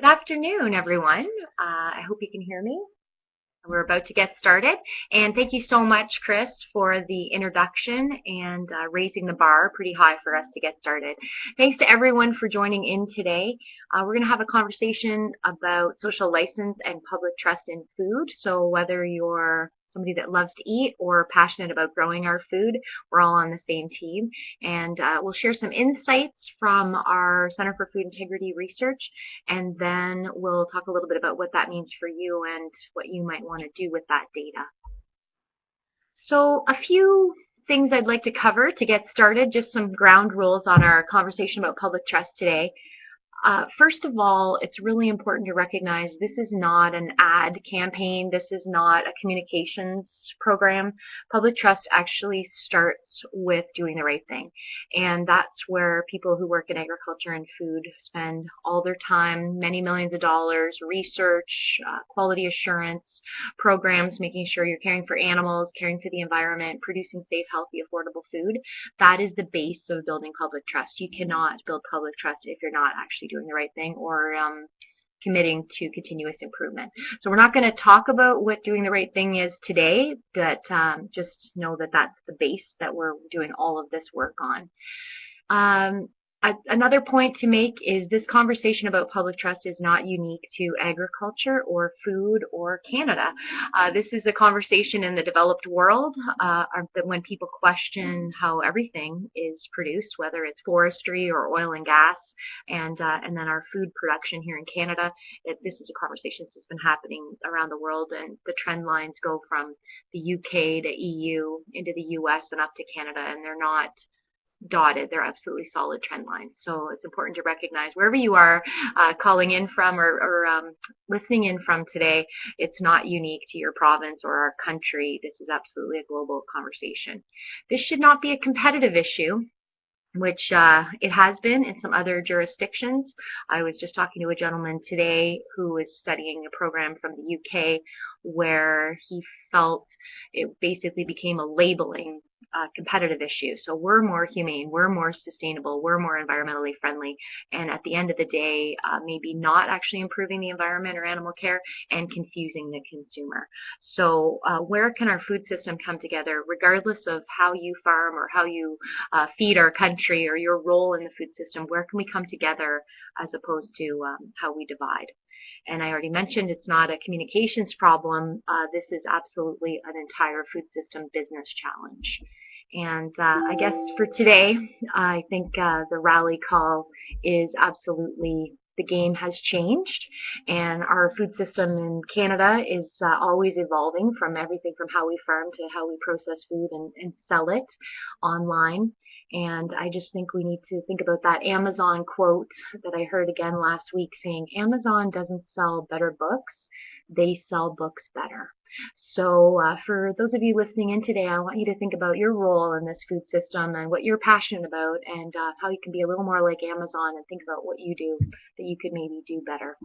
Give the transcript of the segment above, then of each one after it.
Good afternoon, everyone. I hope you can hear me. We're about to get started. And thank you so much, Chris, for the introduction and raising the bar pretty high for us to get started. Thanks to everyone for joining in today. We're going to have a conversation about social license and public trust in food. So whether you're somebody that loves to eat or passionate about growing our food, we're all on the same team. And we'll share some insights from our Center for Food Integrity Research, and then we'll talk a little bit about what that means for you and what you might want to do with that data. So a few things I'd like to cover to get started, just some ground rules on our conversation about public trust today. First of all, it's really important to recognize this is not an ad campaign. This is not a communications program. Public trust actually starts with doing the right thing. And that's where people who work in agriculture and food spend all their time, many millions of dollars, research, quality assurance programs, making sure you're caring for animals, caring for the environment, producing safe, healthy, affordable food. That is the base of building public trust. You cannot build public trust if you're not actually doing the right thing or committing to continuous improvement. So we're not going to talk about what doing the right thing is today, but just know that that's the base that we're doing all of this work on. Another point to make is this conversation about public trust is not unique to agriculture or food or Canada. This is a conversation in the developed world when people question how everything is produced, whether it's forestry or oil and gas, and then our food production here in Canada. This is a conversation that's been happening around the world, and the trend lines go from the UK to EU into the US and up to Canada, and they're not dotted. They're absolutely solid trend lines. So it's important to recognize wherever you are calling in from or listening in from today, it's not unique to your province or our country. This is absolutely a global conversation. This should not be a competitive issue, which it has been in some other jurisdictions. I was just talking to a gentleman today who is studying a program from the UK where he felt it basically became a labeling competitive issue. So we're more humane, we're more sustainable, we're more environmentally friendly, and at the end of the day, maybe not actually improving the environment or animal care and confusing the consumer. So where can our food system come together, regardless of how you farm or how you feed our country or your role in the food system? Where can we come together as opposed to how we divide? And I already mentioned it's not a communications problem. This is absolutely an entire food system business challenge. And I guess for today, I think the rally call is absolutely the game has changed, and our food system in Canada is always evolving from everything from how we farm to how we process food and sell it online. And I just think we need to think about that Amazon quote that I heard again last week saying, Amazon doesn't sell better books, they sell books better. So for those of you listening in today, I want you to think about your role in this food system and what you're passionate about, and how you can be a little more like Amazon and think about what you do that you could maybe do better.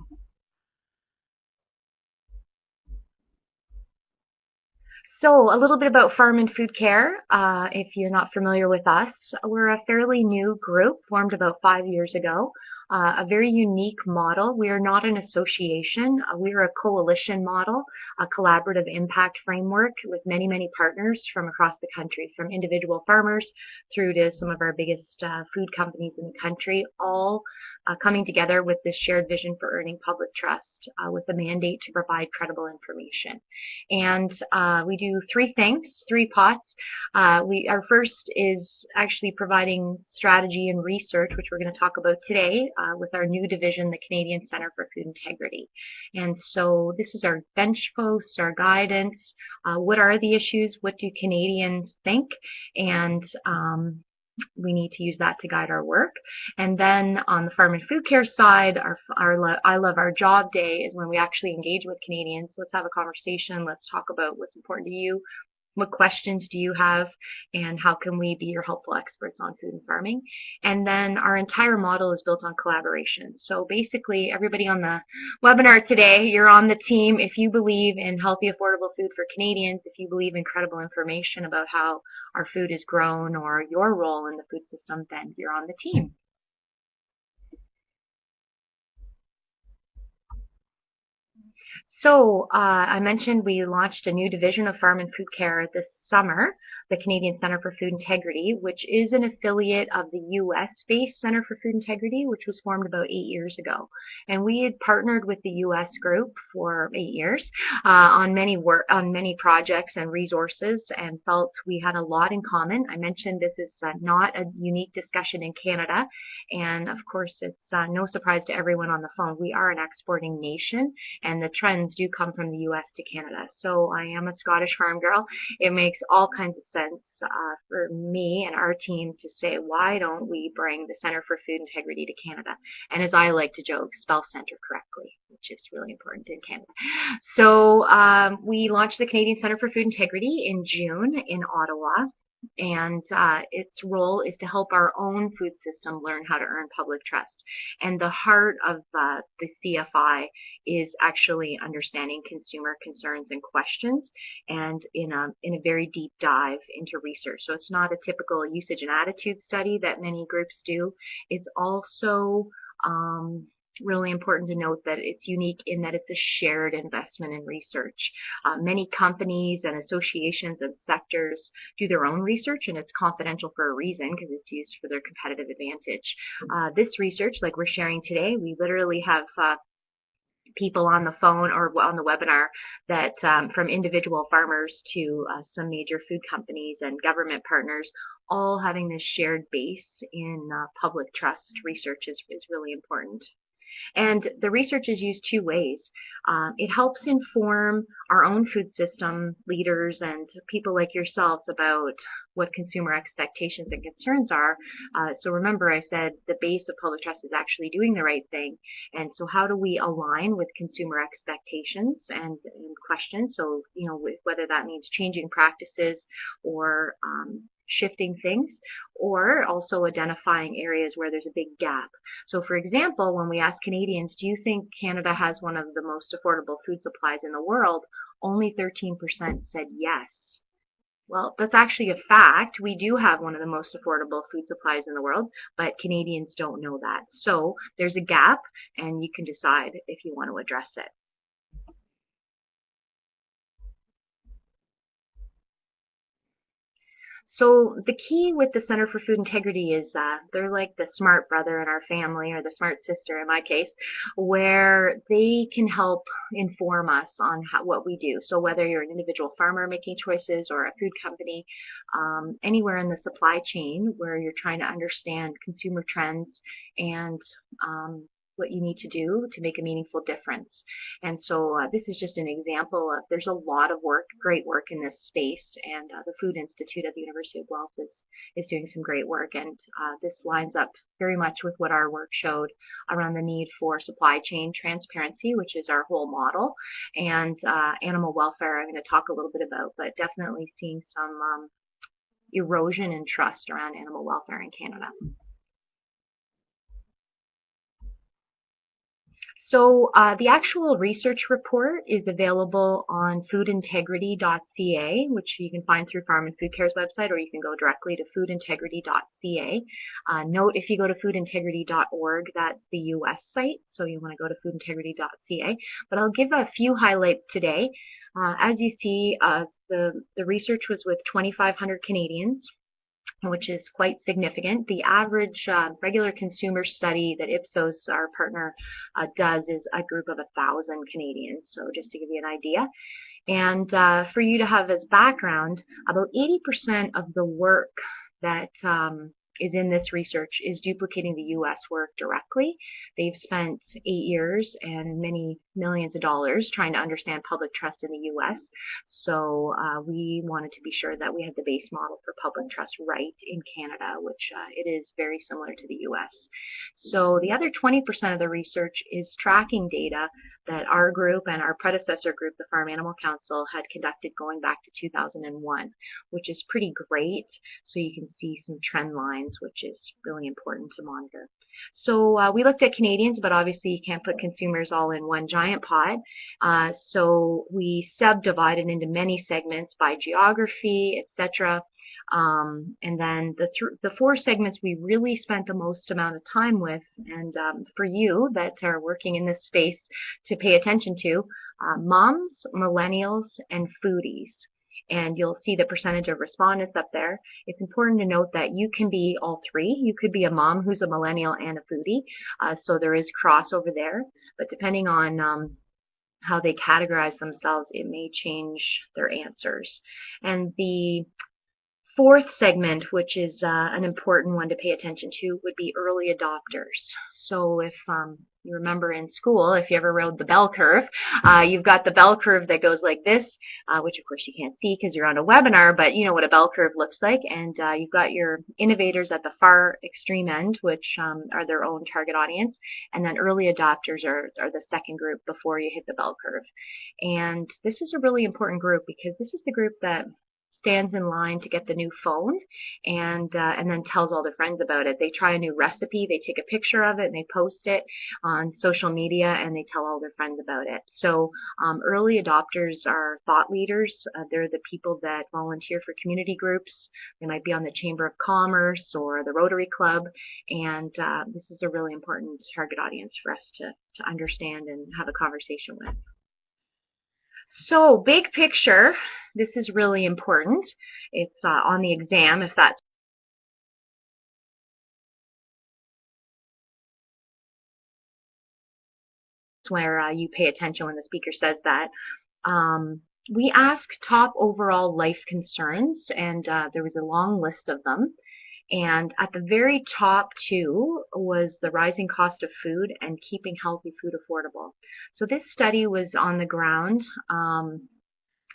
So a little bit about Farm and Food Care. If you're not familiar with us, we're a fairly new group formed about 5 years ago. A very unique model. We are not an association. We are a coalition model, a collaborative impact framework with many, many partners from across the country, from individual farmers through to some of our biggest food companies in the country, all coming together with this shared vision for earning public trust with a mandate to provide credible information. And we do three things, three pots. Our first is actually providing strategy and research, which we're going to talk about today with our new division, the Canadian Center for Food Integrity. And so this is our bench posts, our guidance. What are the issues? What do Canadians think? And we need to use that to guide our work. And then on the farm and food care side, our I Love Our Job Day is when we actually engage with Canadians. Let's have a conversation. Let's talk about what's important to you. What questions do you have, and how can we be your helpful experts on food and farming? And then our entire model is built on collaboration. So basically, everybody on the webinar today, you're on the team. If you believe in healthy, affordable food for Canadians, if you believe in credible information about how our food is grown or your role in the food system, then you're on the team. So I mentioned we launched a new division of Farm and Food Care this summer, the Canadian Centre for Food Integrity, which is an affiliate of the U.S.-based Centre for Food Integrity, which was formed about 8 years ago. And we had partnered with the U.S. group for 8 years on many projects and resources, and felt we had a lot in common. I mentioned this is not a unique discussion in Canada, and of course it's no surprise to everyone on the phone. We are an exporting nation, and the trends do come from the US to Canada. So I am a Scottish farm girl. It makes all kinds of sense for me and our team to say, why don't we bring the Centre for Food Integrity to Canada? And as I like to joke, spell centre correctly, which is really important in Canada. So we launched the Canadian Centre for Food Integrity in June in Ottawa. And its role is to help our own food system learn how to earn public trust. And the heart of the CFI is actually understanding consumer concerns and questions, and in a very deep dive into research. So it's not a typical usage and attitude study that many groups do. It's also really important to note that it's unique in that it's a shared investment in research. Many companies and associations and sectors do their own research, and it's confidential for a reason because it's used for their competitive advantage. This research, like we're sharing today, we literally have people on the phone or on the webinar that from individual farmers to some major food companies and government partners, all having this shared base in public trust research is really important. And the research is used two ways. It helps inform our own food system leaders and people like yourselves about what consumer expectations and concerns are. So remember, I said the base of public trust is actually doing the right thing. And so how do we align with consumer expectations and questions? So, you know, whether that means changing practices or shifting things, or also identifying areas where there's a big gap. So for example, when we ask Canadians, do you think Canada has one of the most affordable food supplies in the world? Only 13% said yes. Well, that's actually a fact. We do have one of the most affordable food supplies in the world, but Canadians don't know that. So there's a gap, and you can decide if you want to address it. So the key with the Center for Food Integrity is they're like the smart brother in our family, or the smart sister in my case, where they can help inform us on what we do. So whether you're an individual farmer making choices or a food company, anywhere in the supply chain where you're trying to understand consumer trends and what you need to do to make a meaningful difference. And so this is just an example of, there's a lot of work, great work in this space, and the Food Institute at the University of Guelph is doing some great work, and this lines up very much with what our work showed around the need for supply chain transparency, which is our whole model, and animal welfare I'm going to talk a little bit about, but definitely seeing some erosion in trust around animal welfare in Canada. So the actual research report is available on foodintegrity.ca, which you can find through Farm and Food Care's website, or you can go directly to foodintegrity.ca. Note, if you go to foodintegrity.org, that's the US site, so you want to go to foodintegrity.ca. But I'll give a few highlights today. As you see, the research was with 2,500 Canadians, which is quite significant. The average regular consumer study that Ipsos, our partner, does is a group of 1,000 Canadians, so just to give you an idea. And for you to have as background, about 80% of the work that is in this research is duplicating the U.S. work directly. They've spent 8 years and many millions of dollars trying to understand public trust in the U.S. So we wanted to be sure that we had the base model for public trust right in Canada, which it is very similar to the U.S. So the other 20% of the research is tracking data that our group and our predecessor group, the Farm Animal Council, had conducted going back to 2001, which is pretty great. So you can see some trend lines, which is really important to monitor. So we looked at Canadians, but obviously you can't put consumers all in one giant pot. So we subdivided into many segments by geography, etc. And then the four segments we really spent the most amount of time with, and for you that are working in this space to pay attention to, moms, millennials, and foodies. And you'll see the percentage of respondents up there. It's important to note that you can be all three. You could be a mom who's a millennial and a foodie, so there is crossover there. But depending on how they categorize themselves, it may change their answers. And the fourth segment, which is an important one to pay attention to, would be early adopters. So if you remember in school, if you ever rode the bell curve, you've got the bell curve that goes like this, which of course you can't see because you're on a webinar, but you know what a bell curve looks like. And you've got your innovators at the far extreme end, which are their own target audience. And then early adopters are the second group before you hit the bell curve. And this is a really important group because this is the group that stands in line to get the new phone and then tells all their friends about it. They try a new recipe, they take a picture of it and they post it on social media and they tell all their friends about it. So early adopters are thought leaders. They're the people that volunteer for community groups. They might be on the Chamber of Commerce or the Rotary Club, and this is a really important target audience for us to understand and have a conversation with. So big picture, this is really important. It's on the exam if that's where you pay attention when the speaker says that. We asked top overall life concerns, and there was a long list of them. And at the very top two was the rising cost of food and keeping healthy food affordable. So this study was on the ground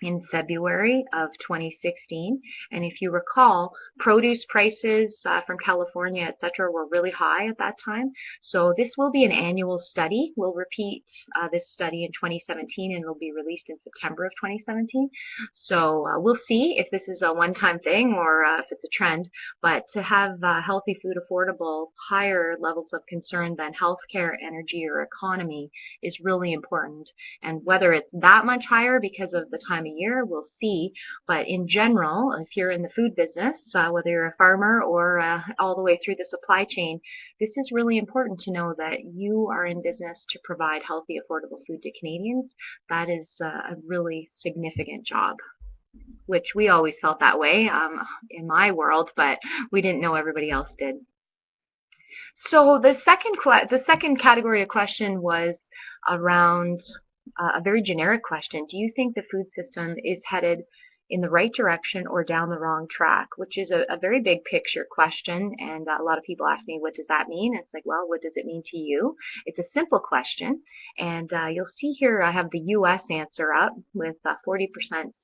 in February of 2016, and if you recall, produce prices from California, etc., were really high at that time. So this will be an annual study. We'll repeat this study in 2017, and it'll be released in September of 2017. So we'll see if this is a one-time thing or if it's a trend. But to have healthy food affordable, higher levels of concern than healthcare, energy, or economy is really important. And whether it's that much higher because of the time of year, we'll see. But in general, if you're in the food business, whether you're a farmer or all the way through the supply chain, this is really important to know that you are in business to provide healthy, affordable food to Canadians. That is a really significant job, which we always felt that way in my world, but we didn't know everybody else did. So the second category of question was around a very generic question. Do you think the food system is headed in the right direction or down the wrong track? Which is a very big picture question, and a lot of people ask me, what does that mean? It's like, well, what does it mean to you? It's a simple question, and you'll see here I have the US answer up with 40%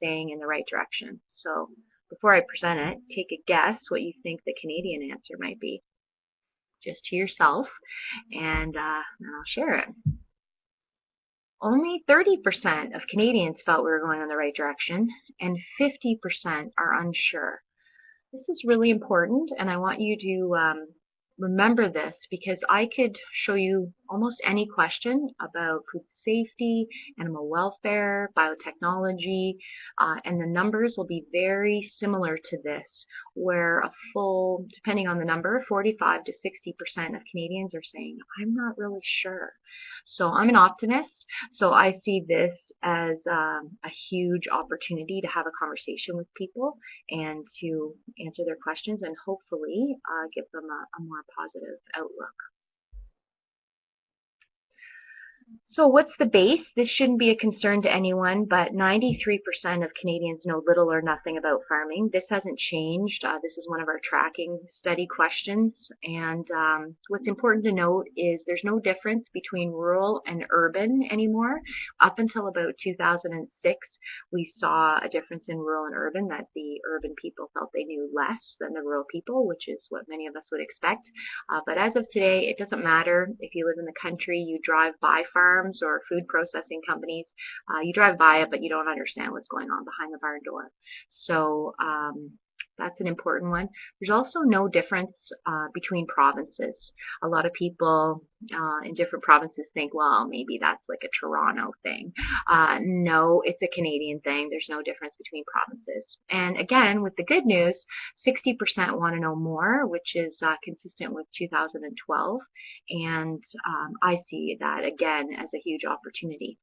saying in the right direction. So before I present it, take a guess what you think the Canadian answer might be, just to yourself, and I'll share it. Only 30% of Canadians felt we were going in the right direction, and 50% are unsure. This is really important, and I want you to remember this, because I could show you almost any question about food safety, animal welfare, biotechnology, and the numbers will be very similar to this, where a full, depending on the number, 45 to 60% of Canadians are saying, I'm not really sure. So I'm an optimist, so I see this as a huge opportunity to have a conversation with people and to answer their questions and hopefully give them a more positive outlook. So what's the base? This shouldn't be a concern to anyone, but 93% of Canadians know little or nothing about farming. This hasn't changed. This is one of our tracking study questions. And what's important to note is there's no difference between rural and urban anymore. Up until about 2006, we saw a difference in rural and urban, that the urban people felt they knew less than the rural people, which is what many of us would expect. But as of today, it doesn't matter if you live in the country, you drive by farms or food processing companies. You drive by it, but you don't understand what's going on behind the barn door. So That's an important one. There's also no difference between provinces. A lot of people in different provinces think, well, maybe that's like a Toronto thing. No, it's a Canadian thing. There's no difference between provinces. And again, with the good news, 60% want to know more, which is consistent with 2012. And I see that again as a huge opportunity.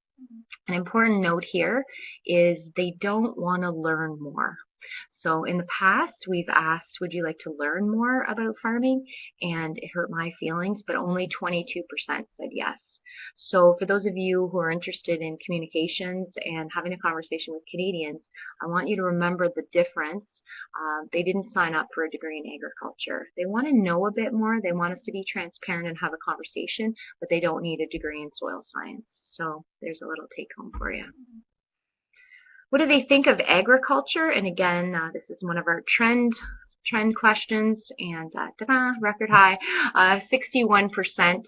An important note here is they don't want to learn more. So in the past, we've asked, would you like to learn more about farming? And it hurt my feelings, but only 22% said yes. So for those of you who are interested in communications and having a conversation with Canadians, I want you to remember the difference. They didn't sign up for a degree in agriculture. They want to know a bit more. They want us to be transparent and have a conversation, but they don't need a degree in soil science. So there's a little take home for you. What do they think of agriculture? And again, this is one of our trend questions, and record high, 61%.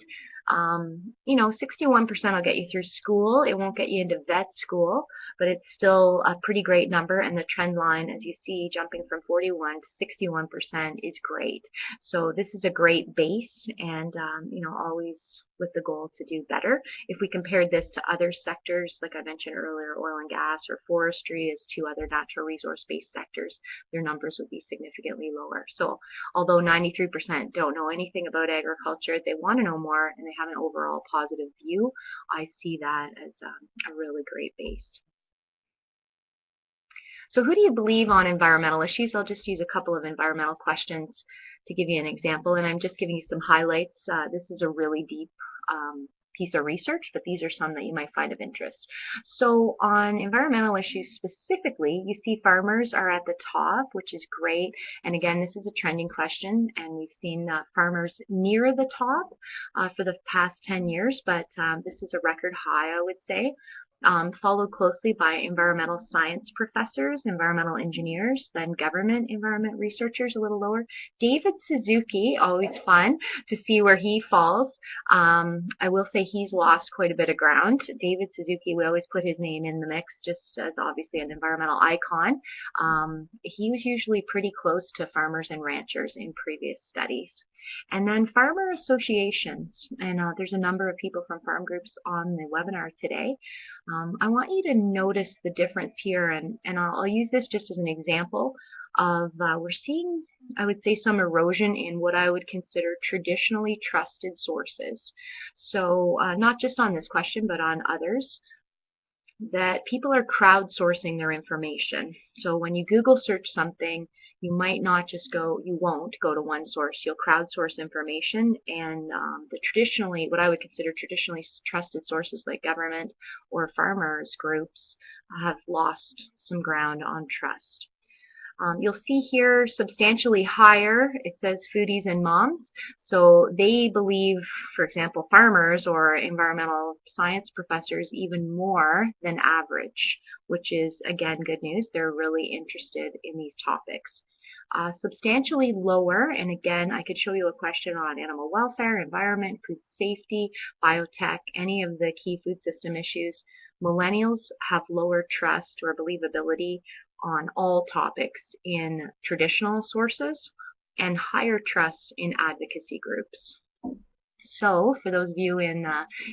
61% will get you through school. It won't get you into vet school, but it's still a pretty great number. And the trend line, as you see, jumping from 41 to 61% is great. So this is a great base, and always with the goal to do better. If we compared this to other sectors, like I mentioned earlier, oil and gas or forestry as two other natural resource-based sectors, their numbers would be significantly lower. So although 93% don't know anything about agriculture, they want to know more and they have an overall positive view. I see that as a really great base. So who do you believe on environmental issues? I'll just use a couple of environmental questions to give you an example, and I'm just giving you some highlights. This is a really deep piece of research, but these are some that you might find of interest. So on environmental issues specifically, you see farmers are at the top, which is great. And again, this is a trending question, and we've seen farmers near the top for the past 10 years, but this is a record high, I would say. Followed closely by environmental science professors, environmental engineers, then government environment researchers, a little lower. David Suzuki, always fun to see where he falls. I will say he's lost quite a bit of ground. David Suzuki, we always put his name in the mix just as obviously an environmental icon. He was usually pretty close to farmers and ranchers in previous studies. And then farmer associations, and there's a number of people from farm groups on the webinar today. I want you to notice the difference here, and I'll use this just as an example of we're seeing, I would say, some erosion in what I would consider traditionally trusted sources. So not just on this question, but on others, that people are crowdsourcing their information. So when you Google search something, you might not just go, you won't go to one source. You'll crowdsource information, and the traditionally, what I would consider traditionally trusted sources like government or farmers groups have lost some ground on trust. You'll see here substantially higher, it says foodies and moms. So they believe, for example, farmers or environmental science professors even more than average, which is, again, good news. They're really interested in these topics. Substantially lower, and again, I could show you a question on animal welfare, environment, food safety, biotech, any of the key food system issues. Millennials have lower trust or believability on all topics in traditional sources and higher trust in advocacy groups. So for those of you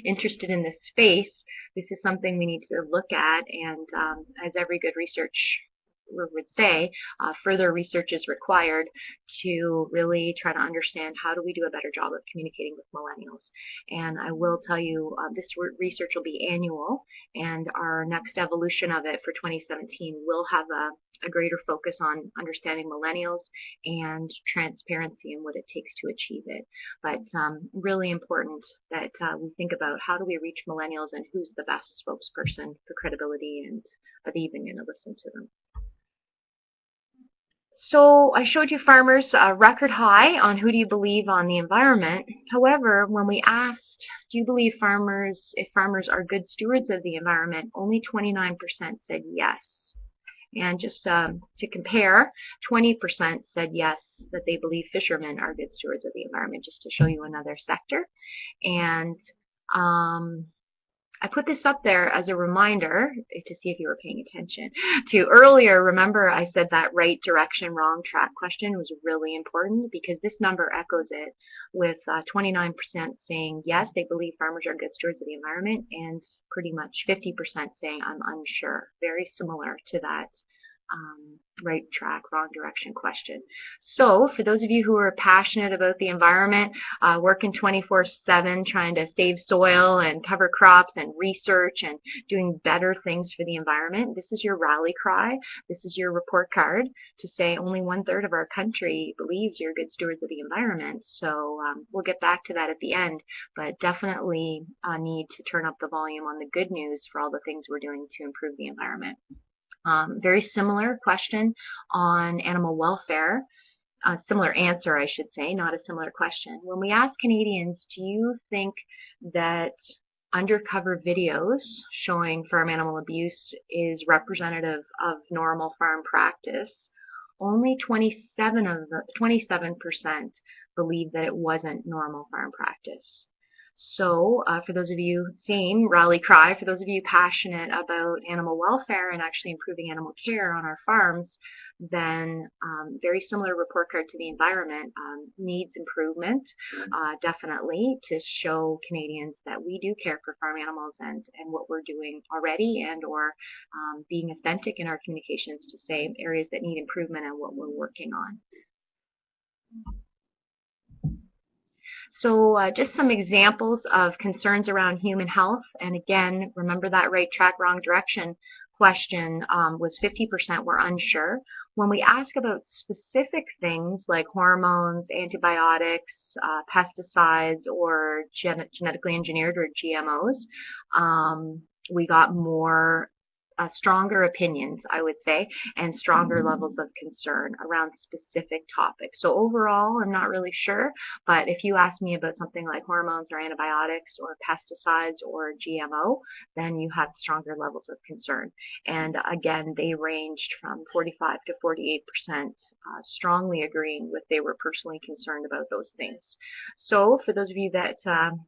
interested in this space, this is something we need to look at, and as every good research would say, further research is required to really try to understand how do we do a better job of communicating with millennials. And I will tell you, this research will be annual, and our next evolution of it for 2017 will have a greater focus on understanding millennials and transparency and what it takes to achieve it. But really important that we think about how do we reach millennials and who's the best spokesperson for credibility, and are they even going to listen to them? So I showed you farmers record high on who do you believe on the environment. However, when we asked, do you believe if farmers are good stewards of the environment, only 29% said yes. And just to compare, 20% said yes, that they believe fishermen are good stewards of the environment, just to show you another sector. And I put this up there as a reminder to see if you were paying attention to earlier. Remember I said that right direction, wrong track question was really important, because this number echoes it, with 29% saying yes, they believe farmers are good stewards of the environment, and pretty much 50% saying I'm unsure. Very similar to that right track, wrong direction question. So for those of you who are passionate about the environment, working 24/7 trying to save soil and cover crops and research and doing better things for the environment, this is your rally cry. This is your report card to say only 1/3 of our country believes you're good stewards of the environment. So we'll get back to that at the end, but definitely need to turn up the volume on the good news for all the things we're doing to improve the environment. Very similar question on animal welfare. Similar answer, I should say, not a similar question. When we ask Canadians, do you think that undercover videos showing farm animal abuse is representative of normal farm practice, only 27% believe that it wasn't normal farm practice. So for those of you, same rally cry, for those of you passionate about animal welfare and actually improving animal care on our farms, then very similar report card to the environment, needs improvement, definitely, to show Canadians that we do care for farm animals, and what we're doing already, and or being authentic in our communications to say areas that need improvement and what we're working on. So just some examples of concerns around human health. And again, remember that right track, wrong direction question was 50% were unsure. When we ask about specific things like hormones, antibiotics, pesticides, or genetically engineered or GMOs, we got more stronger opinions, I would say, and stronger levels of concern around specific topics. So overall, I'm not really sure, but if you ask me about something like hormones or antibiotics or pesticides or GMO, then you have stronger levels of concern. And again, they ranged from 45 to 48% strongly agreeing with they were personally concerned about those things. So for those of you that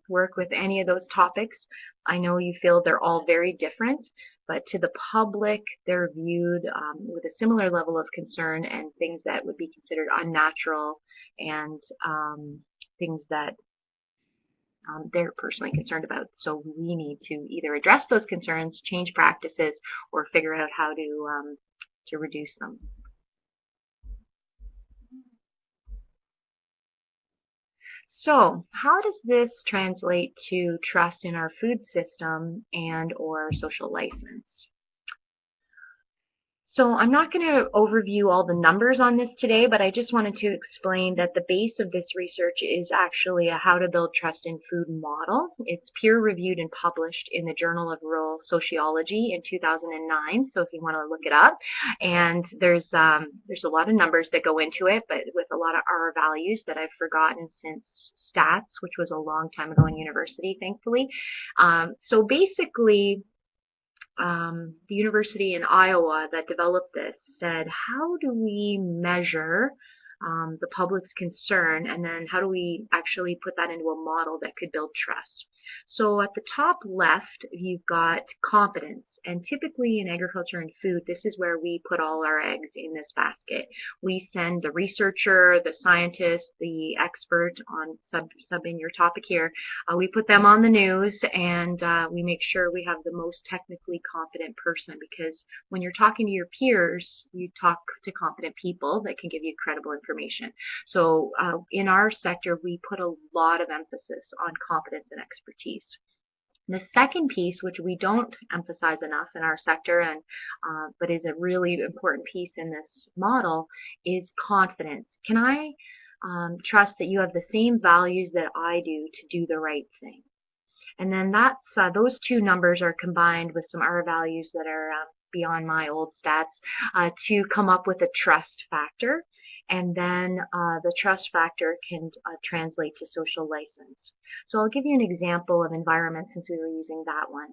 work with any of those topics, I know you feel they're all very different, but to the public, they're viewed with a similar level of concern, and things that would be considered unnatural, and things that they're personally concerned about. So we need to either address those concerns, change practices, or figure out how to reduce them. So how does this translate to trust in our food system and or social license? So I'm not going to overview all the numbers on this today, but I just wanted to explain that the base of this research is actually a How to Build Trust in Food model. It's peer-reviewed and published in the Journal of Rural Sociology in 2009, so if you want to look it up. And there's a lot of numbers that go into it, but with a lot of R values that I've forgotten since stats, which was a long time ago in university, thankfully. So basically, the university in Iowa that developed this said, how do we measure the public's concern, and then how do we actually put that into a model that could build trust? So at the top left, you've got competence, and typically in agriculture and food, this is where we put all our eggs in this basket. We send the researcher, the scientist, the expert on subbing your topic here. We put them on the news, and we make sure we have the most technically competent person, because when you're talking to your peers, you talk to competent people that can give you credible information. So in our sector, we put a lot of emphasis on competence and expertise. The second piece, which we don't emphasize enough in our sector, and but is a really important piece in this model, is confidence. Can I trust that you have the same values that I do to do the right thing? And then that's those two numbers are combined with some R values that are beyond my old stats to come up with a trust factor. And then the trust factor can translate to social license. So I'll give you an example of environment, since we were using that one.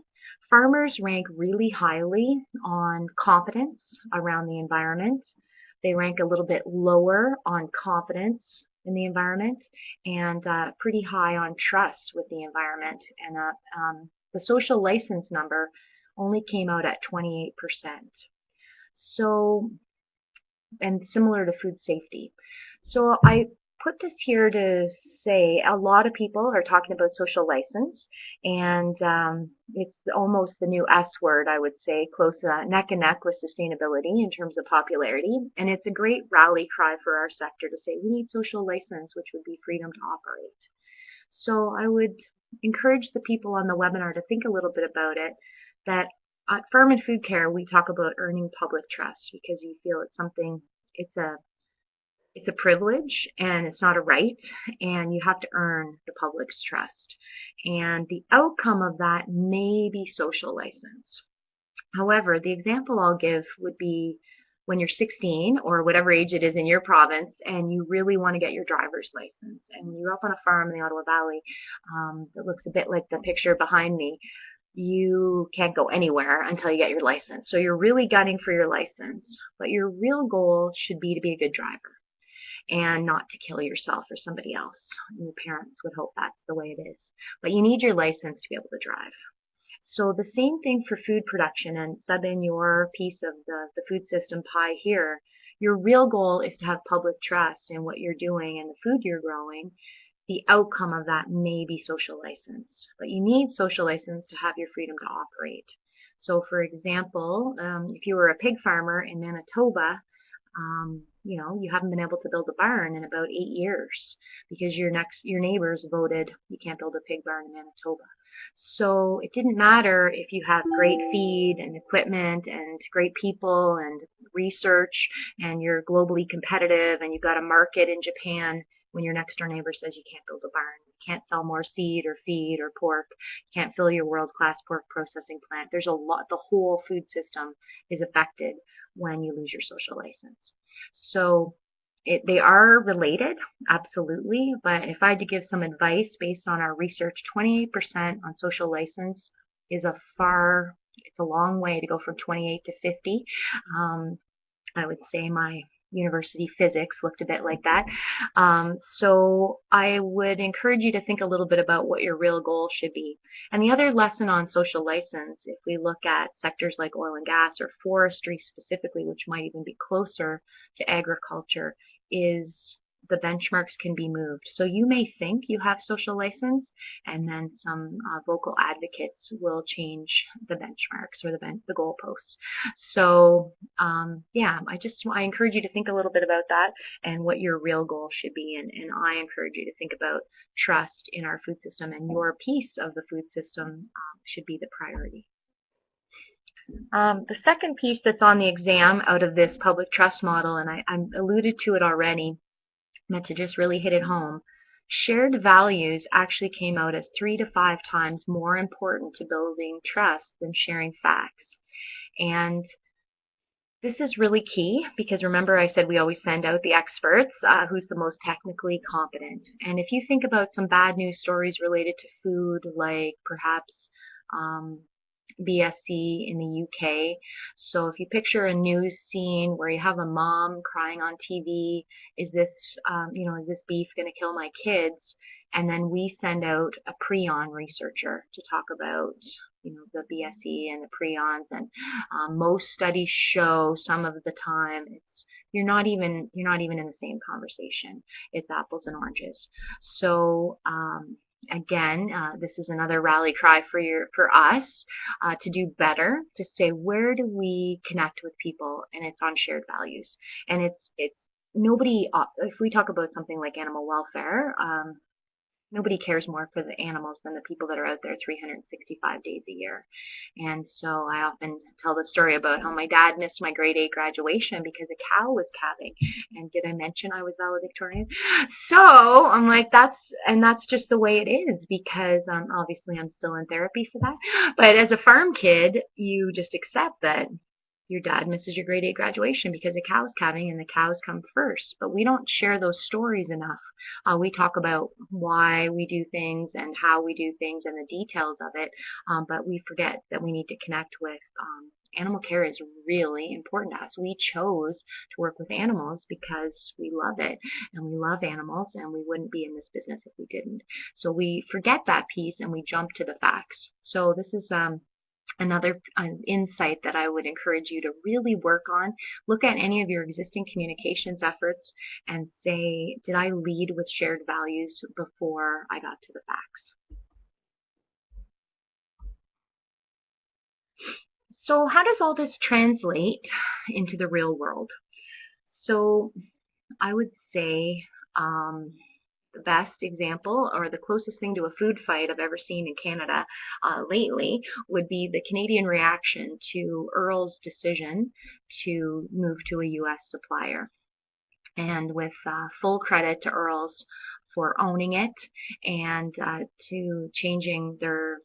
Farmers rank really highly on competence around the environment. They rank a little bit lower on competence in the environment, and pretty high on trust with the environment. And the social license number only came out at 28%. So, and similar to food safety. So I put this here to say a lot of people are talking about social license, and it's almost the new S word, I would say, close neck and neck with sustainability in terms of popularity. And it's a great rally cry for our sector to say we need social license, which would be freedom to operate. So I would encourage the people on the webinar to think a little bit about it, that at Farm and Food Care, we talk about earning public trust because you feel it's something, it's a privilege and it's not a right, and you have to earn the public's trust. And the outcome of that may be social license. However, the example I'll give would be when you're 16 or whatever age it is in your province and you really want to get your driver's license. And when you're up on a farm in the Ottawa Valley that looks a bit like the picture behind me, you can't go anywhere until you get your license. So you're really gunning for your license, but your real goal should be to be a good driver and not to kill yourself or somebody else. And your parents would hope that's the way it is. But you need your license to be able to drive. So the same thing for food production, and sub in your piece of the food system pie here. Your real goal is to have public trust in what you're doing and the food you're growing. The outcome of that may be social license, but you need social license to have your freedom to operate. So for example, if you were a pig farmer in Manitoba, you haven't been able to build a barn in about 8 years because your neighbors voted you can't build a pig barn in Manitoba. So it didn't matter if you have great feed and equipment and great people and research and you're globally competitive and you've got a market in Japan when your next door neighbor says you can't build a barn, you can't sell more seed or feed or pork, you can't fill your world-class pork processing plant. There's a lot, the whole food system is affected when you lose your social license. So they are related, absolutely, but if I had to give some advice based on our research, 28% on social license is it's a long way to go from 28 to 50. I would say my university physics looked a bit like that. So I would encourage you to think a little bit about what your real goal should be. And the other lesson on social license, if we look at sectors like oil and gas or forestry specifically, which might even be closer to agriculture, is the benchmarks can be moved. So you may think you have social license, and then some vocal advocates will change the benchmarks or the goalposts. So I encourage you to think a little bit about that and what your real goal should be. And I encourage you to think about trust in our food system, and your piece of the food system should be the priority. The second piece that's on the exam out of this public trust model, and I alluded to it already, meant to just really hit it home, shared values actually came out as 3 to 5 times more important to building trust than sharing facts. And this is really key because remember I said we always send out the experts, who's the most technically competent. And if you think about some bad news stories related to food, like perhaps BSE in the UK. So if you picture a news scene where you have a mom crying on TV, is this beef going to kill my kids? And then we send out a prion researcher to talk about, the BSE and the prions. And most studies show some of the time you're not even in the same conversation. It's apples and oranges. So again, this is another rally cry for us to do better, to say where do we connect with people, and it's on shared values. And it's nobody. If we talk about something like animal welfare, nobody cares more for the animals than the people that are out there 365 days a year. And so I often tell the story about how my dad missed my grade 8 graduation because a cow was calving. And did I mention I was valedictorian? So I'm like, that's just the way it is, because obviously I'm still in therapy for that. But as a farm kid, you just accept that your dad misses your grade 8 graduation because the cow's calving and the cows come first. But we don't share those stories enough. We talk about why we do things and how we do things and the details of it, but we forget that we need to connect with animal care is really important to us. We chose to work with animals because we love it and we love animals, and we wouldn't be in this business if we didn't. So we forget that piece and we jump to the facts. So this is another insight that I would encourage you to really work on. Look at any of your existing communications efforts and say, did I lead with shared values before I got to the facts? So how does all this translate into the real world? So I would say the best example, or the closest thing to a food fight I've ever seen in Canada lately, would be the Canadian reaction to Earl's decision to move to a U.S. supplier. And with full credit to Earl's for owning it and to changing their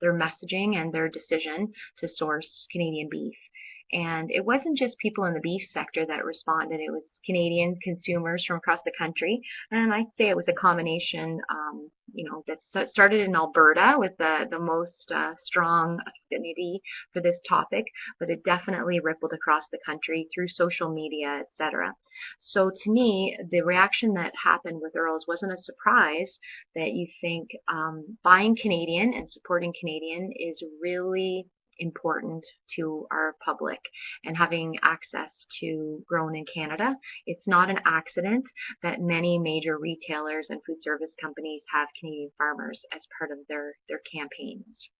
messaging and their decision to source Canadian beef. And it wasn't just people in the beef sector that responded. It was Canadians, consumers from across the country. And I'd say it was a combination, that started in Alberta with the most strong affinity for this topic, but it definitely rippled across the country through social media, etc. So to me, the reaction that happened with Earl's wasn't a surprise. That you think buying Canadian and supporting Canadian is really important to our public, and having access to grown in Canada. It's not an accident that many major retailers and food service companies have Canadian farmers as part of their campaigns.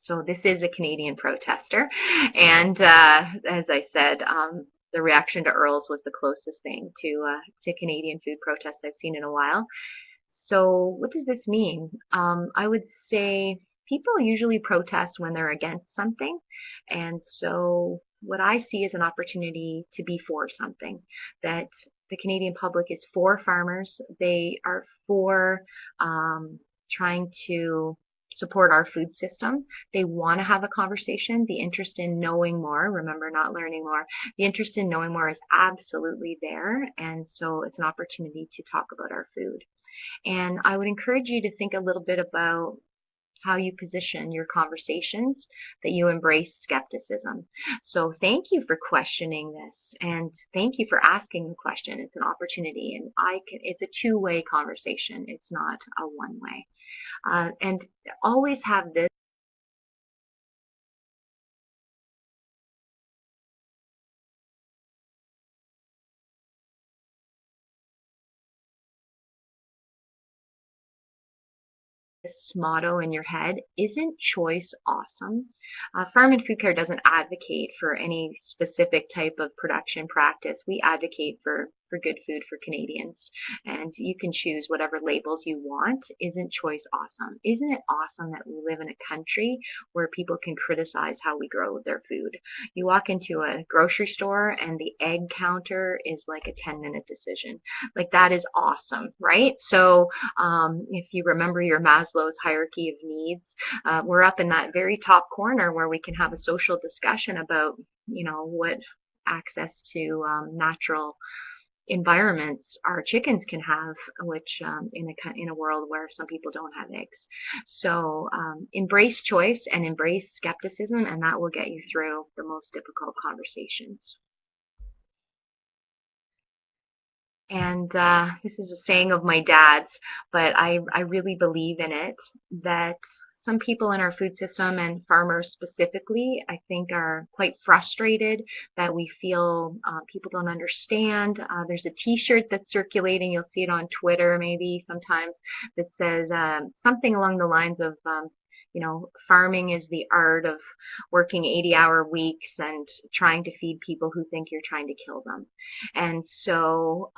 So this is a Canadian protester, and as I said, the reaction to Earl's was the closest thing to Canadian food protests I've seen in a while. So what does this mean? I would say people usually protest when they're against something. And so what I see is an opportunity to be for something, that the Canadian public is for farmers. They are for trying to support our food system. They want to have a conversation. The interest in knowing more, remember, not learning more, the interest in knowing more is absolutely there. And so it's an opportunity to talk about our food. And I would encourage you to think a little bit about how you position your conversations, that you embrace skepticism. So thank you for questioning this, and thank you for asking the question. It's an opportunity, and it's a two-way conversation. It's not a one-way. And always have this motto in your head: isn't choice awesome? Farm and Food Care doesn't advocate for any specific type of production practice. We advocate for good food for Canadians, and you can choose whatever labels you want. Isn't choice awesome? Isn't it awesome that we live in a country where people can criticize how we grow their food? You walk into a grocery store and the egg counter is like a 10-minute decision. Like, that is awesome, right? So if you remember your Maslow's hierarchy of needs, we're up in that very top corner where we can have a social discussion about, what access to natural environments our chickens can have, which in a world where some people don't have eggs. So embrace choice and embrace skepticism, and that will get you through the most difficult conversations. And this is a saying of my dad's, but I really believe in it, that some people in our food system, and farmers specifically, I think are quite frustrated that we feel people don't understand. There's a t-shirt that's circulating, you'll see it on Twitter maybe sometimes, that says something along the lines of, farming is the art of working 80-hour weeks and trying to feed people who think you're trying to kill them. And so,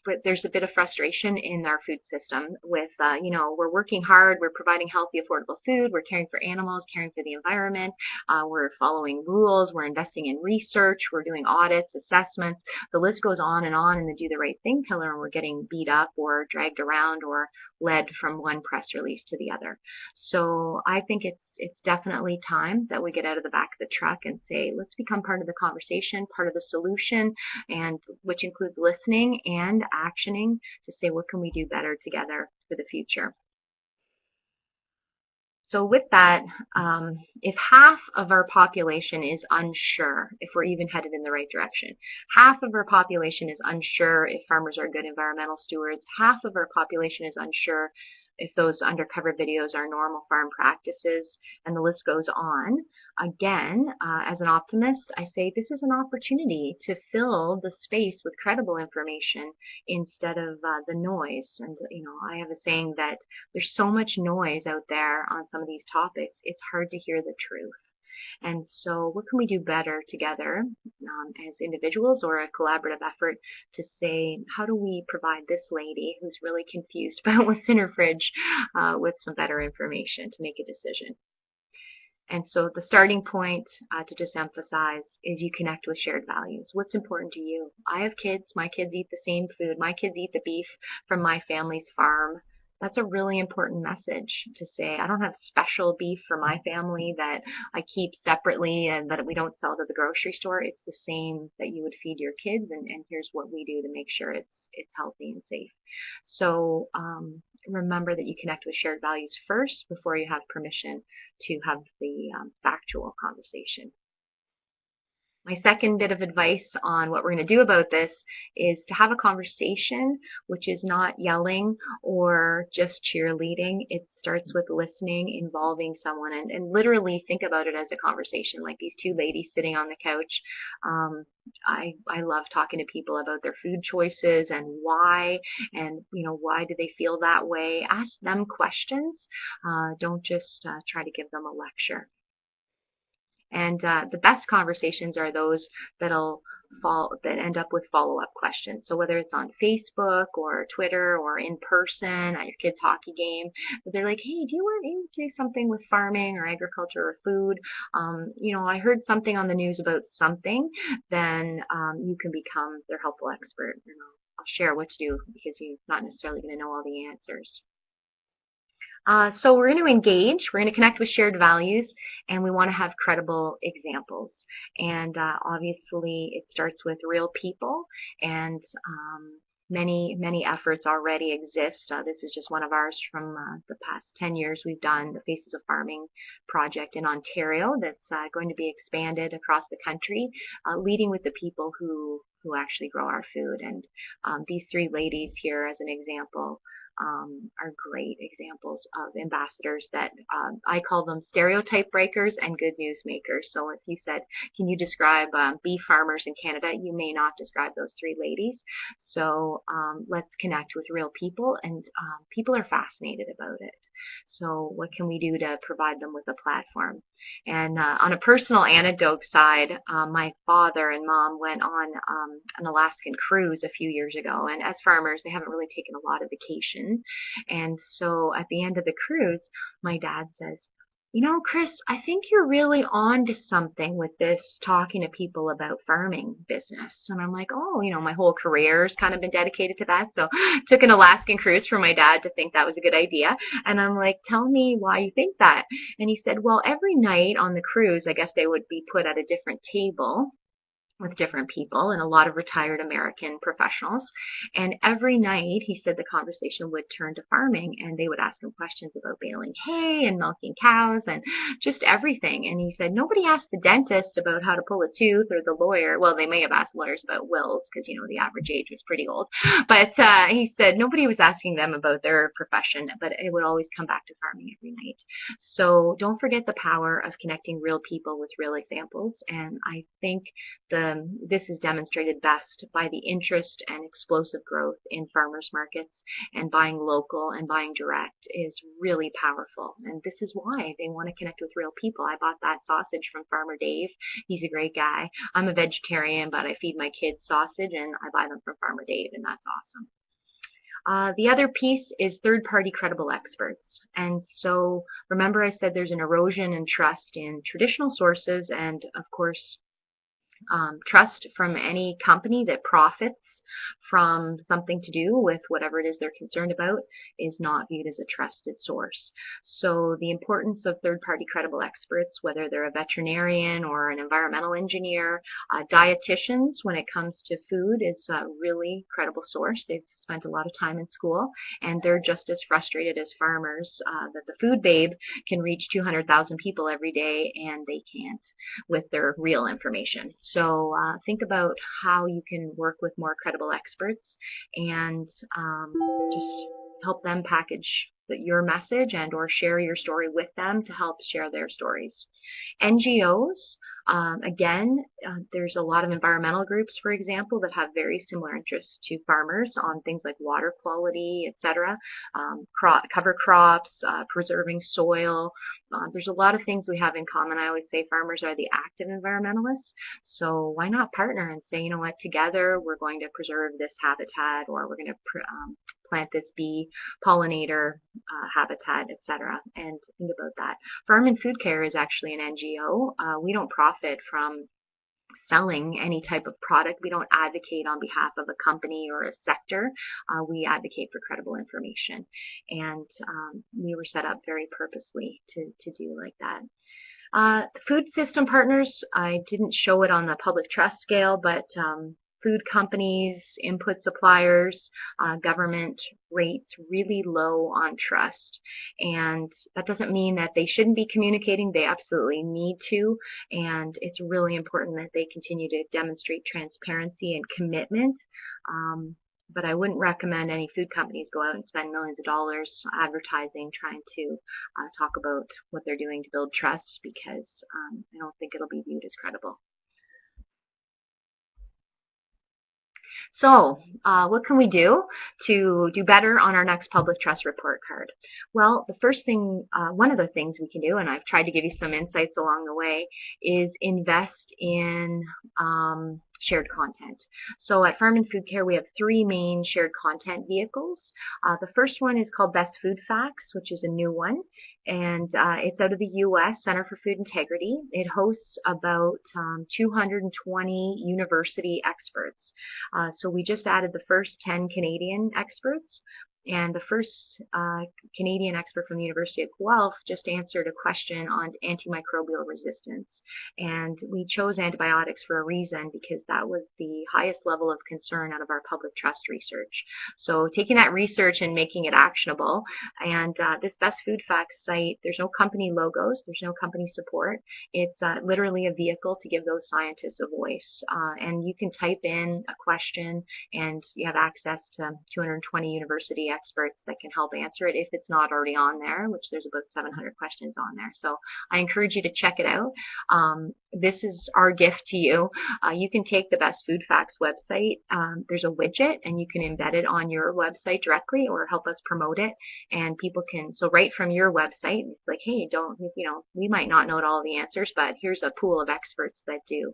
but there's a bit of frustration in our food system with, we're working hard, we're providing healthy, affordable food, we're caring for animals, caring for the environment, we're following rules, we're investing in research, we're doing audits, assessments, the list goes on in the do the right thing pillar, and we're getting beat up or dragged around or led from one press release to the other. So so I think it's definitely time that we get out of the back of the truck and say, let's become part of the conversation, part of the solution, and which includes listening and actioning to say, what can we do better together for the future? So with that, if half of our population is unsure if we're even headed in the right direction, half of our population is unsure if farmers are good environmental stewards, half of our population is unsure if those undercover videos are normal farm practices, and the list goes on. Again, as an optimist, I say this is an opportunity to fill the space with credible information instead of the noise. And, I have a saying that there's so much noise out there on some of these topics, it's hard to hear the truth. And so what can we do better together as individuals or a collaborative effort to say, how do we provide this lady who's really confused about what's in her fridge with some better information to make a decision? And so the starting point to just emphasize is you connect with shared values. What's important to you? I have kids. My kids eat the same food. My kids eat the beef from my family's farm. That's a really important message to say. I don't have special beef for my family that I keep separately and that we don't sell to the grocery store. It's the same that you would feed your kids, and here's what we do to make sure it's healthy and safe. So remember that you connect with shared values first before you have permission to have the factual conversation. My second bit of advice on what we're going to do about this is to have a conversation which is not yelling or just cheerleading. It starts with listening, involving someone, and literally think about it as a conversation, like these two ladies sitting on the couch. I love talking to people about their food choices and why why do they feel that way. Ask them questions. Don't just try to give them a lecture. And the best conversations are those that end up with follow-up questions. So whether it's on Facebook or Twitter or in person at your kid's hockey game, they're like, hey, do you want to do something with farming or agriculture or food? I heard something on the news about something. Then you can become their helpful expert. I'll share what to do because you're not necessarily going to know all the answers. So we're going to engage, we're going to connect with shared values, and we want to have credible examples. And obviously it starts with real people, and many efforts already exist. This is just one of ours from the past 10 years. We've done the Faces of Farming project in Ontario that's going to be expanded across the country, leading with the people who actually grow our food. And these three ladies here as an example are great examples of ambassadors that I call them stereotype breakers and good news makers. So if you said, can you describe beef farmers in Canada, you may not describe those three ladies. So let's connect with real people, and people are fascinated about it. So what can we do to provide them with a platform? And on a personal anecdote side, my father and mom went on an Alaskan cruise a few years ago, and as farmers, they haven't really taken a lot of vacation. And so at the end of the cruise, my dad says, Chris, I think you're really on to something with this talking to people about farming business. And I'm like, oh, my whole career's kind of been dedicated to that. So took an Alaskan cruise for my dad to think that was a good idea. And I'm like, tell me why you think that. And he said, well, every night on the cruise, I guess they would be put at a different table with different people and a lot of retired American professionals. And every night, he said, the conversation would turn to farming, and they would ask him questions about baling hay and milking cows and just everything. And he said, nobody asked the dentist about how to pull a tooth, or the lawyer. Well, they may have asked lawyers about wills because, the average age was pretty old. But he said nobody was asking them about their profession, but it would always come back to farming every night. So don't forget the power of connecting real people with real examples. And I think this is demonstrated best by the interest and explosive growth in farmers markets, and buying local and buying direct is really powerful. And this is why they want to connect with real people. I bought that sausage from Farmer Dave. He's a great guy. I'm a vegetarian, but I feed my kids sausage, and I buy them from Farmer Dave, and that's awesome. The other piece is third-party credible experts. And so remember I said there's an erosion in trust in traditional sources, and of course trust from any company that profits from something to do with whatever it is they're concerned about is not viewed as a trusted source. So the importance of third-party credible experts, whether they're a veterinarian or an environmental engineer, dietitians, when it comes to food, is a really credible source. They've spent a lot of time in school, and they're just as frustrated as farmers that the food babe can reach 200,000 people every day and they can't with their real information. So think about how you can work with more credible experts and just help them package your message and or share your story with them to help share their stories. NGOs, again, there's a lot of environmental groups, for example, that have very similar interests to farmers on things like water quality, etc., cover crops, preserving soil. There's a lot of things we have in common. I always say farmers are the active environmentalists, so why not partner and say, you know what, together we're going to preserve this habitat, or we're going to plant this bee pollinator habitat, etc., and think about that. Farm and Food Care is actually an NGO. We don't profit from selling any type of product. We don't advocate on behalf of a company or a sector. We advocate for credible information, and we were set up very purposely to do like that. Food system partners, I didn't show it on the public trust scale, but food companies, input suppliers, government rates really low on trust. And that doesn't mean that they shouldn't be communicating. They absolutely need to. And it's really important that they continue to demonstrate transparency and commitment. But I wouldn't recommend any food companies go out and spend millions of dollars advertising, trying to talk about what they're doing to build trust, because I don't think it'll be viewed as credible. So what can we do to do better on our next public trust report card? Well, the first thing, one of the things we can do, and I've tried to give you some insights along the way, is invest in shared content. So at Farm and Food Care, we have 3 main shared content vehicles. The first one is called Best Food Facts, which is a new one, and it's out of the U.S. Center for Food Integrity. It hosts about 220 university experts. So we just added the first 10 Canadian experts. And the first Canadian expert from the University of Guelph just answered a question on antimicrobial resistance. And we chose antibiotics for a reason, because that was the highest level of concern out of our public trust research. So taking that research and making it actionable. And this Best Food Facts site, there's no company logos, there's no company support. It's literally a vehicle to give those scientists a voice. And you can type in a question and you have access to 220 university experts that can help answer it if it's not already on there, which there's about 700 questions on there. So I encourage you to check it out. This is our gift to you. You can take the Best Food Facts website. There's a widget and you can embed it on your website directly or help us promote it. And people can, so right from your website, it's like, hey, we might not know all the answers, but here's a pool of experts that do.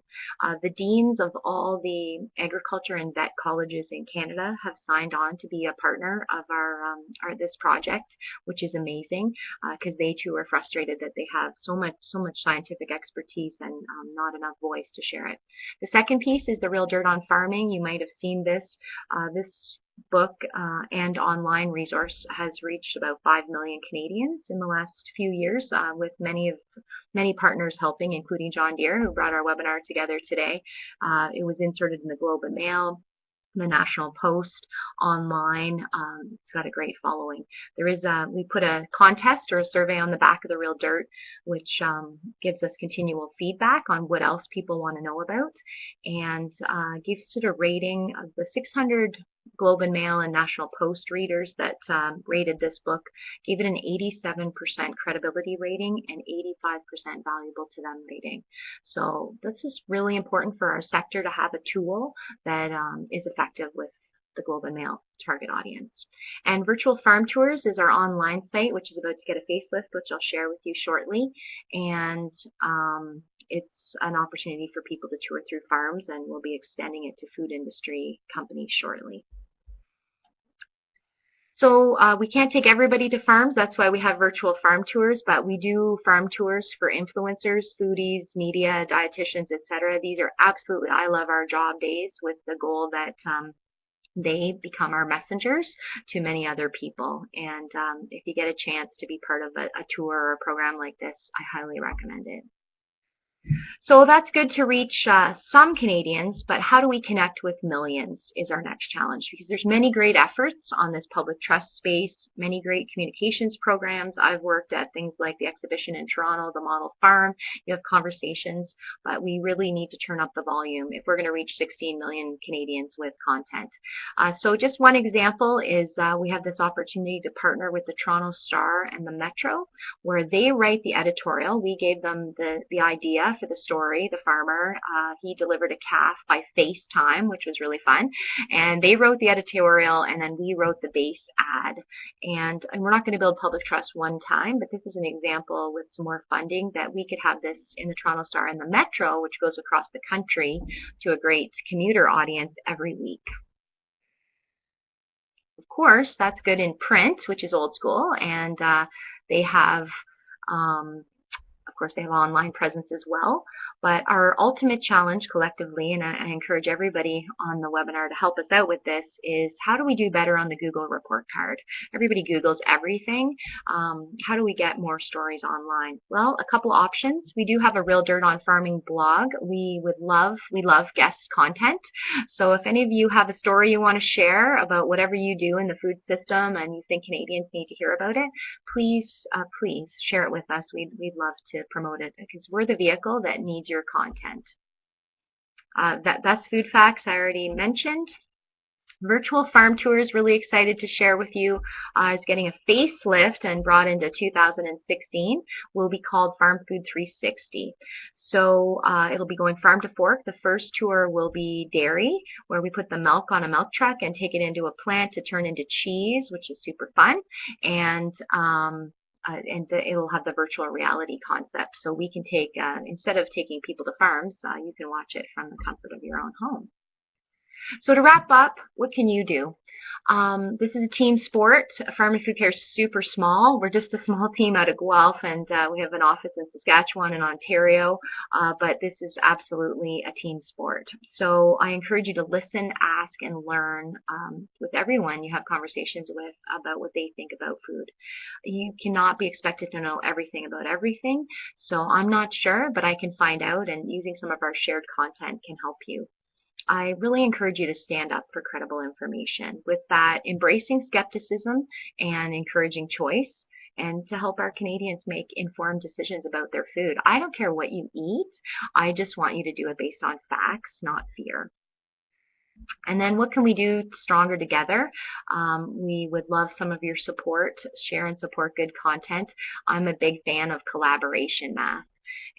The deans of all the agriculture and vet colleges in Canada have signed on to be a partner of this project, which is amazing, because they too are frustrated that they have so much scientific expertise and not enough voice to share it. The second piece is the Real Dirt on Farming. You might have seen this. This book and online resource has reached about 5 million Canadians in the last few years, with many partners helping, including John Deere, who brought our webinar together today. It was inserted in the Globe and Mail, the National Post, online. It's got a great following. There is we put a contest or a survey on the back of the Real Dirt, which gives us continual feedback on what else people want to know about, and gives it a rating of the 600 Globe and Mail and National Post readers that rated this book, gave it an 87% credibility rating and 85% valuable to them rating. So this is really important for our sector to have a tool that is effective with the Globe and Mail target audience. And Virtual Farm Tours is our online site, which is about to get a facelift, which I'll share with you shortly. And it's an opportunity for people to tour through farms, and we'll be extending it to food industry companies shortly. So we can't take everybody to farms. That's why we have virtual farm tours, but we do farm tours for influencers, foodies, media, dietitians, etc. These are absolutely, I love our job days, with the goal that they become our messengers to many other people. And if you get a chance to be part of a tour or a program like this, I highly recommend it. So that's good to reach some Canadians, but how do we connect with millions is our next challenge, because there's many great efforts on this public trust space, many great communications programs. I've worked at things like the exhibition in Toronto, the Model Farm. You have conversations, but we really need to turn up the volume if we're going to reach 16 million Canadians with content. So just one example is we have this opportunity to partner with the Toronto Star and the Metro, where they write the editorial. We gave them the idea for the story. The farmer, he delivered a calf by FaceTime, which was really fun. And they wrote the editorial, and then we wrote the base ad. And we're not going to build public trust one time, but this is an example with some more funding that we could have this in the Toronto Star and the Metro, which goes across the country to a great commuter audience every week. Of course, that's good in print, which is old school, and they have of course, they have online presence as well. But our ultimate challenge collectively, and I encourage everybody on the webinar to help us out with this, is how do we do better on the Google report card? Everybody Googles everything. How do we get more stories online? Well, a couple options. We do have a Real Dirt on Farming blog. We love guest content. So if any of you have a story you want to share about whatever you do in the food system and you think Canadians need to hear about it, please share it with us. We'd love to promote it, because we're the vehicle that needs your content. That's food facts I already mentioned. Virtual farm tours, really excited to share with you, is getting a facelift and brought into 2016. Will be called Farm Food 360. So it'll be going farm to fork. The first tour will be dairy, where we put the milk on a milk truck and take it into a plant to turn into cheese, which is super fun. And it'll have the virtual reality concept. So we can take, instead of taking people to farms, you can watch it from the comfort of your own home. So to wrap up, what can you do? This is a team sport. Farm and Food Care is super small. We're just a small team out of Guelph, and we have an office in Saskatchewan and Ontario, but this is absolutely a team sport. So I encourage you to listen, ask, and learn with everyone you have conversations with about what they think about food. You cannot be expected to know everything about everything, so I'm not sure, but I can find out, and using some of our shared content can help you. I really encourage you to stand up for credible information. With that, embracing skepticism and encouraging choice, and to help our Canadians make informed decisions about their food. I don't care what you eat. I just want you to do it based on facts, not fear. And then what can we do stronger together? We would love some of your support. Share and support good content. I'm a big fan of collaboration math.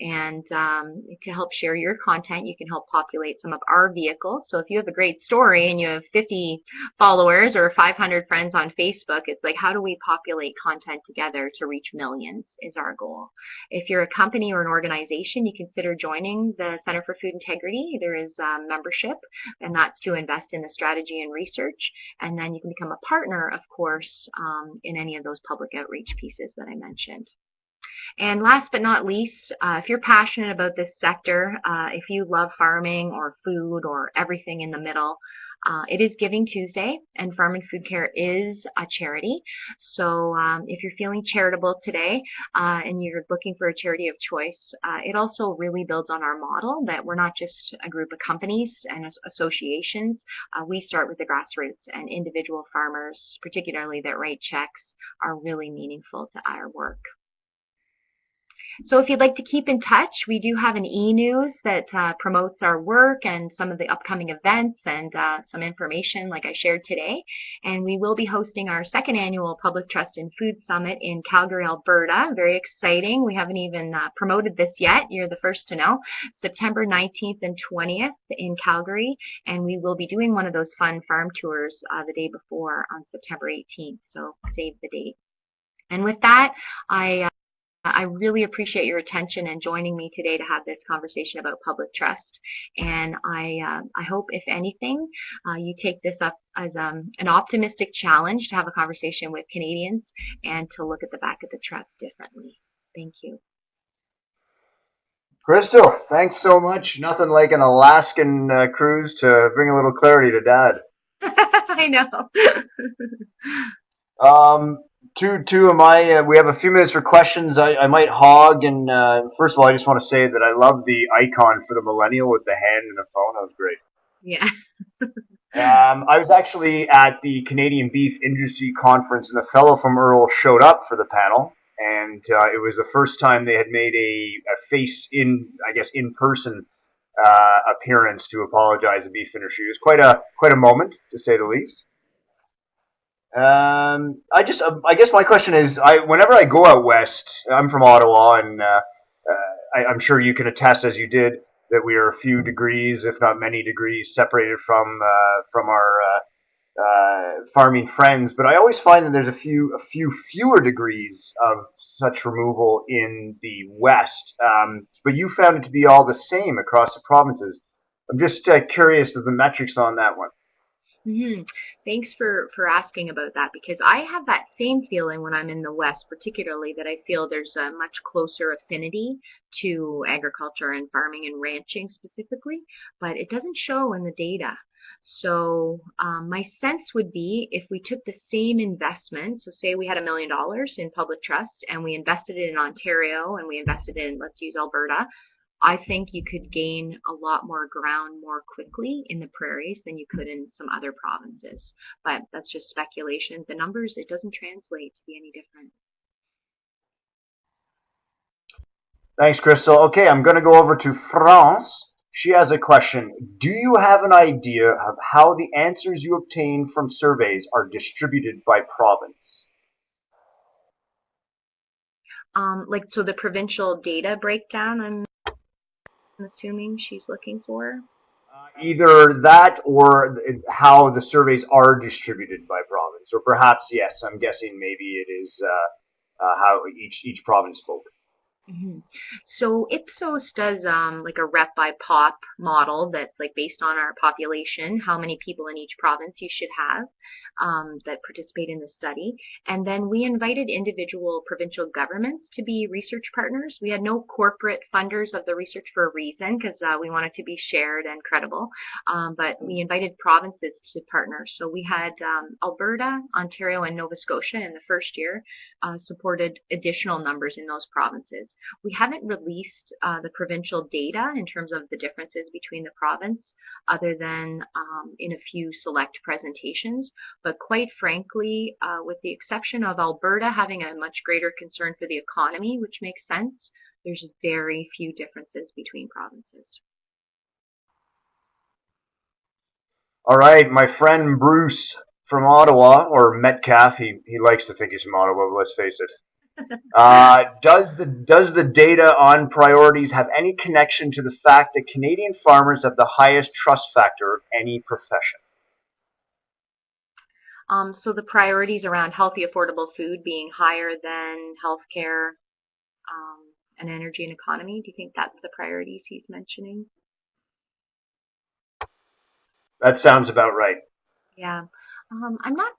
And to help share your content, you can help populate some of our vehicles. So if you have a great story and you have 50 followers or 500 friends on Facebook, it's like, how do we populate content together to reach millions is our goal. If you're a company or an organization, you consider joining the Center for Food Integrity. There is membership, and that's to invest in the strategy and research. And then you can become a partner, of course, in any of those public outreach pieces that I mentioned. And last but not least, if you're passionate about this sector, if you love farming or food or everything in the middle, it is Giving Tuesday, and Farm and Food Care is a charity. So if you're feeling charitable today and you're looking for a charity of choice, it also really builds on our model that we're not just a group of companies and associations. We start with the grassroots, and individual farmers, particularly that write checks, are really meaningful to our work. So if you'd like to keep in touch, we do have an e-news that promotes our work and some of the upcoming events and some information like I shared today. And we will be hosting our second annual Public Trust in Food Summit in Calgary, Alberta. Very exciting. We haven't even promoted this yet. You're the first to know. September 19th and 20th in Calgary. And we will be doing one of those fun farm tours the day before on September 18th. So save the date. And with that, I really appreciate your attention and joining me today to have this conversation about public trust. And I hope, if anything, you take this up as an optimistic challenge to have a conversation with Canadians and to look at the back of the truck differently. Thank you. Crystal, thanks so much. Nothing like an Alaskan cruise to bring a little clarity to Dad. I know. Um, two of my, we have a few minutes for questions. I might hog, and first of all, I just want to say that I love the icon for the millennial with the hand and the phone. That was great. Yeah. I was actually at the Canadian Beef Industry Conference, and the fellow from Earl showed up for the panel, and it was the first time they had made a face in, I guess, in person appearance to apologize to beef industry. It was quite a moment, to say the least. I guess my question is, whenever I go out west, I'm from Ottawa, and I'm sure you can attest, as you did, that we are a few degrees, if not many degrees, separated from our farming friends. But I always find that there's a few fewer degrees of such removal in the west. But you found it to be all the same across the provinces. I'm just curious of the metrics on that one. Hmm. Thanks for asking about that because I have that same feeling when I'm in the West, particularly that I feel there's a much closer affinity to agriculture and farming and ranching specifically, but it doesn't show in the data. So my sense would be if we took the same investment, so say we had $1 million in public trust and we invested it in Ontario and we invested in, let's use Alberta, I think you could gain a lot more ground more quickly in the prairies than you could in some other provinces. But that's just speculation. The numbers, it doesn't translate to be any different. Thanks, Crystal. Okay, I'm going to go over to France. She has a question. Do you have an idea of how the answers you obtain from surveys are distributed by province? Like, so the provincial data breakdown, I'm assuming she's looking for. Either that or how the surveys are distributed by province. Or perhaps, yes, I'm guessing maybe it is how each province spoke. Mhm. So Ipsos does like a rep by pop model that's like based on our population, how many people in each province you should have that participate in the study. And then we invited individual provincial governments to be research partners. We had no corporate funders of the research for a reason because we wanted to be shared and credible. But we invited provinces to partner. So we had Alberta, Ontario, and Nova Scotia in the first year supported additional numbers in those provinces. We haven't released the provincial data in terms of the differences between the province other than in a few select presentations. But quite frankly, with the exception of Alberta having a much greater concern for the economy, which makes sense, there's very few differences between provinces. All right, my friend Bruce from Ottawa, or Metcalf, he likes to think he's from Ottawa, but let's face it. Does the data on priorities have any connection to the fact that Canadian farmers have the highest trust factor of any profession? So the priorities around healthy, affordable food being higher than healthcare and energy and economy, do you think that's the priorities he's mentioning? That sounds about right. Yeah. I'm not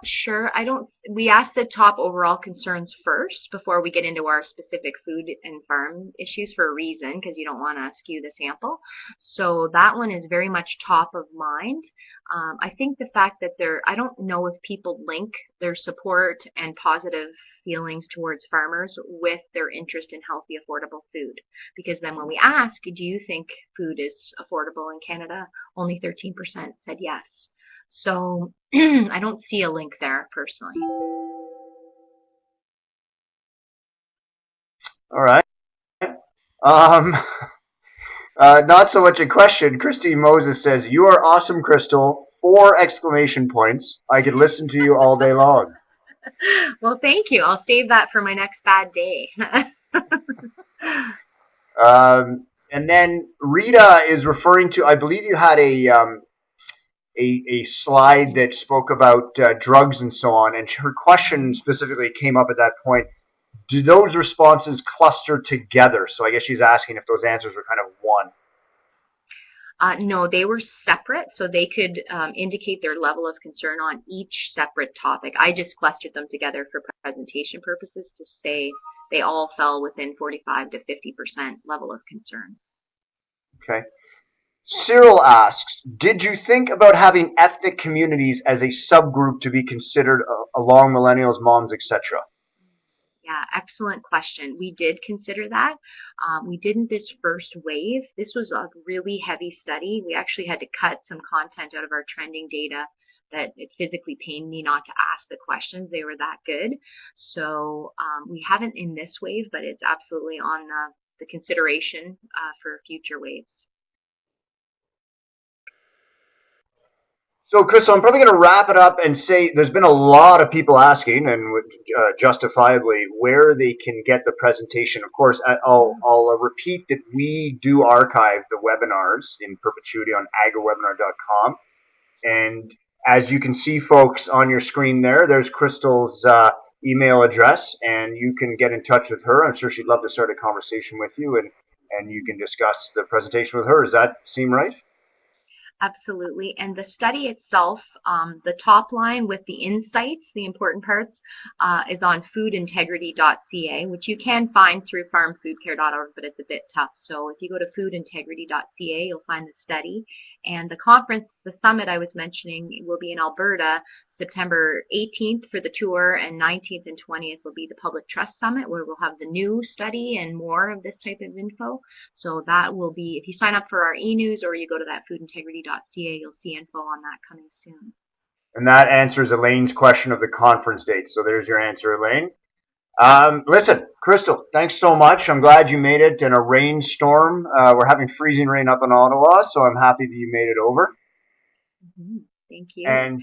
sure. I don't, we asked the top overall concerns first before we get into our specific food and farm issues for a reason, because you don't want to skew the sample. So that one is very much top of mind. I think the fact that I don't know if people link their support and positive feelings towards farmers with their interest in healthy, affordable food. Because then when we ask, do you think food is affordable in Canada? Only 13% said yes. So I don't see a link there personally. All right. Um, not so much a question. Christy Moses says, "You are awesome, Crystal." 4 exclamation points. I could listen to you all day long. Well, thank you. I'll save that for my next bad day. And then Rita is referring to, I believe you had a slide that spoke about drugs and so on, and her question specifically came up at that point. Do those responses cluster together? So I guess she's asking if those answers were kind of one. No, they were separate, so they could indicate their level of concern on each separate topic. I just clustered them together for presentation purposes to say they all fell within 45 to 50% level of concern. Okay. Cyril asks, did you think about having ethnic communities as a subgroup to be considered along millennials, moms, etc.? Yeah, excellent question. We did consider that. We didn't this first wave. This was a really heavy study. We actually had to cut some content out of our trending data that it physically pained me not to ask the questions. They were that good. So we haven't in this wave, but it's absolutely on the consideration for future waves. So, Crystal, I'm probably going to wrap it up and say there's been a lot of people asking, and justifiably, where they can get the presentation. Of course, I'll repeat that we do archive the webinars in perpetuity on agriwebinar.com. And as you can see, folks, on your screen there's Crystal's email address, and you can get in touch with her. I'm sure she'd love to start a conversation with you, and you can discuss the presentation with her. Does that seem right? Absolutely. And the study itself, the top line with the insights, the important parts, is on foodintegrity.ca, which you can find through farmfoodcare.org, but it's a bit tough. So if you go to foodintegrity.ca, you'll find the study. And the conference, the summit I was mentioning, will be in Alberta, September 18th for the tour, and 19th and 20th will be the Public Trust Summit, where we'll have the new study and more of this type of info. So that will be, if you sign up for our e-news or you go to that foodintegrity.ca, you'll see info on that coming soon. And that answers Elaine's question of the conference date. So there's your answer, Elaine. Listen, Crystal, thanks so much. I'm glad you made it in a rainstorm. We're having freezing rain up in Ottawa, so I'm happy that you made it over. Mm-hmm. Thank you. And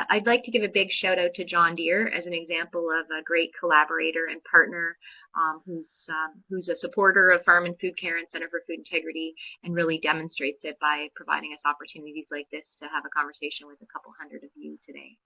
I'd like to give a big shout out to John Deere as an example of a great collaborator and partner who's a supporter of Farm and Food Care and Center for Food Integrity and really demonstrates it by providing us opportunities like this to have a conversation with a couple hundred of you today.